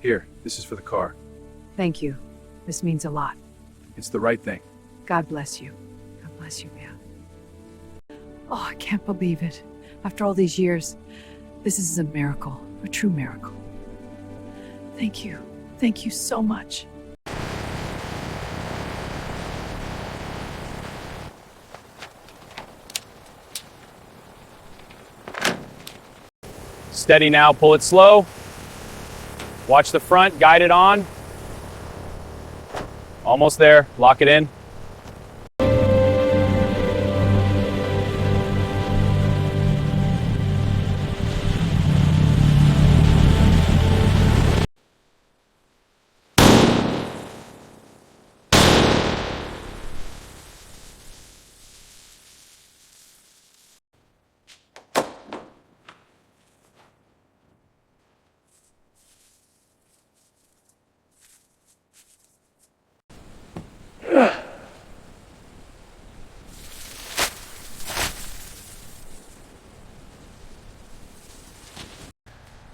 Here, this is for the car. Thank you. This means a lot. It's the right thing. God bless you. God bless you, man. Oh, I can't believe it. After all these years, this is a miracle, a true miracle. Thank you. Thank you so much. Steady now, pull it slow. Watch the front, guide it on. Almost there, lock it in.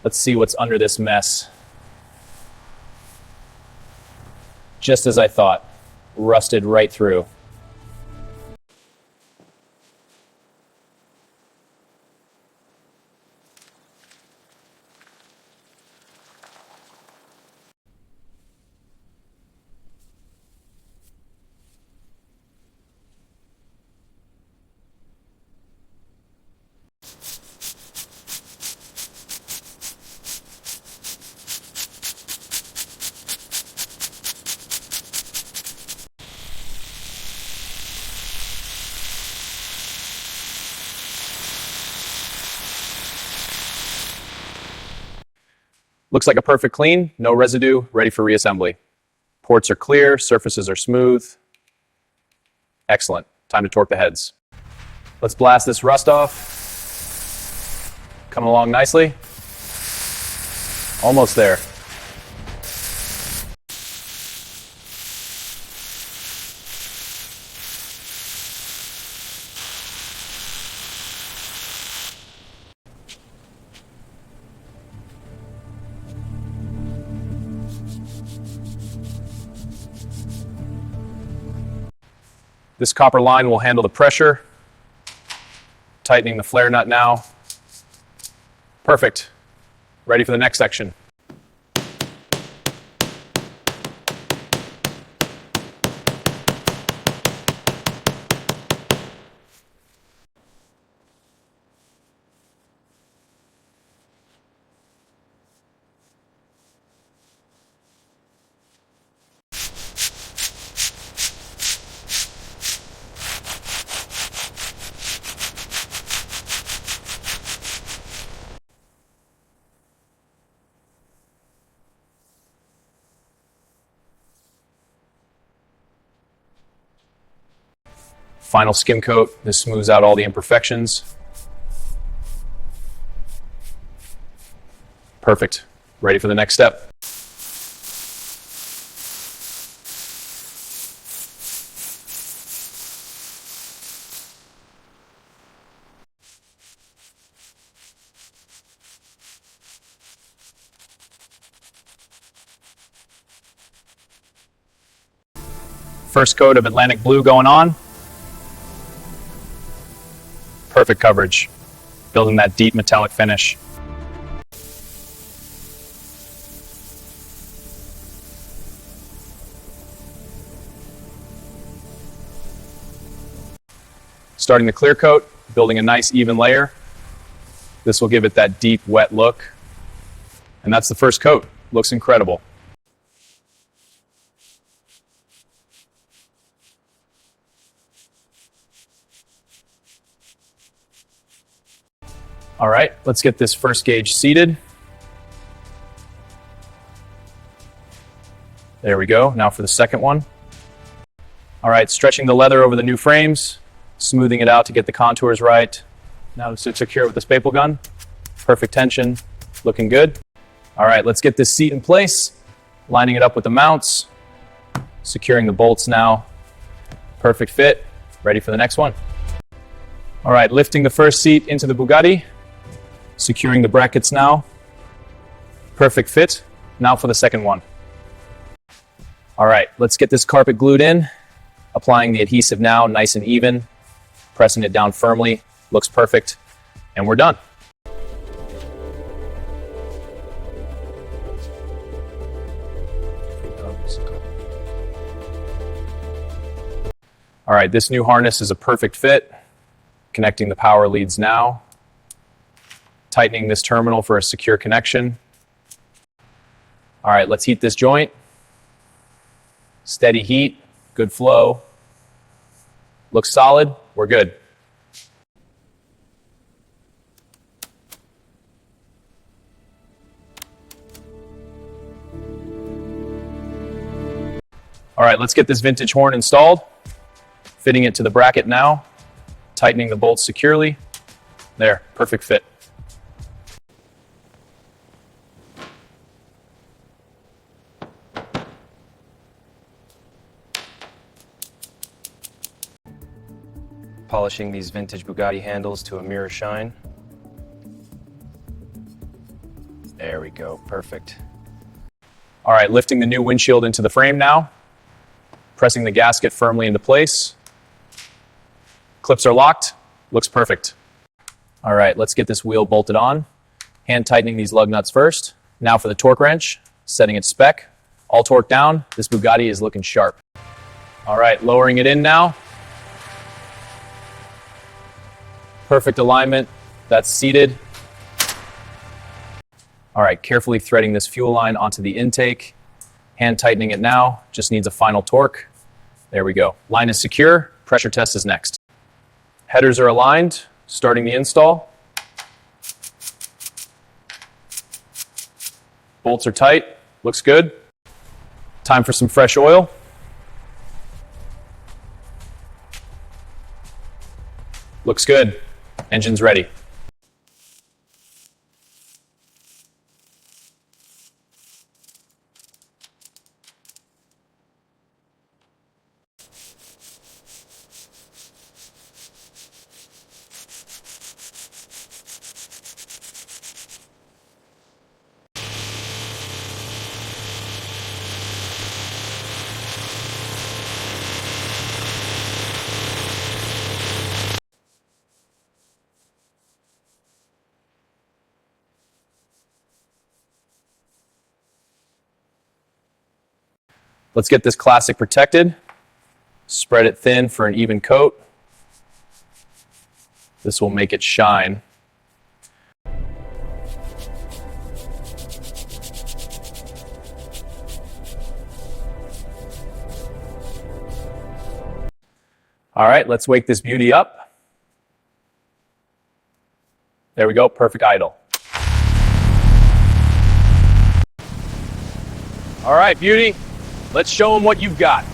Let's see what's under this mess. Just as I thought, rusted right through. Looks like a perfect clean, no residue, ready for reassembly. Ports are clear, surfaces are smooth. Excellent. Time to torque the heads. Let's blast this rust off. Coming along nicely. Almost there. This copper line will handle the pressure. Tightening the flare nut now. Perfect. Ready for the next section. Final skim coat. This smooths out all the imperfections. Perfect. Ready for the next step. First coat of Atlantic blue going on. Perfect coverage, building that deep metallic finish. Starting the clear coat, building a nice even layer. This will give it that deep, wet look. And that's the first coat. Looks incredible. All right, let's get this first gauge seated. There we go. Now for the second one. All right, stretching the leather over the new frames, smoothing it out to get the contours right. Now to secure with the staple gun. Perfect tension, looking good. All right, let's get this seat in place, lining it up with the mounts, securing the bolts now. Perfect fit, ready for the next one. All right, lifting the first seat into the Bugatti. Securing the brackets now. Perfect fit. Now for the second one. All right, let's get this carpet glued in. Applying the adhesive now, nice and even. Pressing it down firmly, looks perfect, and we're done. All right, this new harness is a perfect fit. Connecting the power leads now. Tightening this terminal for a secure connection. All right, let's heat this joint. Steady heat, good flow. Looks solid, we're good. All right, let's get this vintage horn installed. Fitting it to the bracket now. Tightening the bolts securely. There, perfect fit. Polishing these vintage Bugatti handles to a mirror shine. There we go, perfect. All right, lifting the new windshield into the frame now. Pressing the gasket firmly into place. Clips are locked, looks perfect. All right, let's get this wheel bolted on. Hand tightening these lug nuts first. Now for the torque wrench, setting it spec. All torque down, this Bugatti is looking sharp. All right, lowering it in now. Perfect alignment, that's seated. All right, carefully threading this fuel line onto the intake. Hand tightening it now, just needs a final torque. There we go. Line is secure, pressure test is next. Headers are aligned, starting the install. Bolts are tight, looks good. Time for some fresh oil. Looks good. Engine's ready. Let's get this classic protected. Spread it thin for an even coat. This will make it shine. All right, let's wake this beauty up. There we go, perfect idle. All right, beauty. Let's show them what you've got.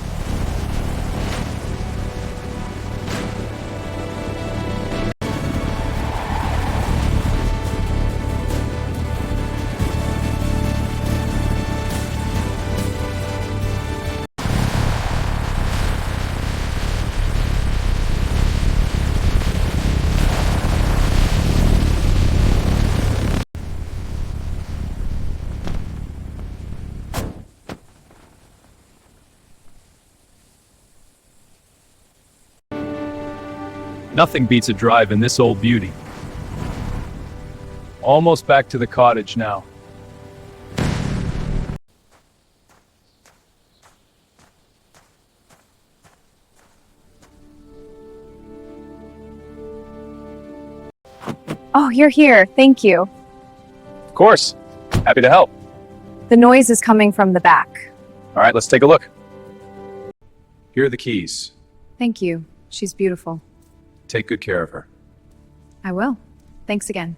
Nothing beats a drive in this old beauty. Almost back to the cottage now. Oh, you're here. Thank you. Of course, happy to help. The noise is coming from the back. All right, let's take a look. Here are the keys. Thank you. She's beautiful. Take good care of her. I will. Thanks again.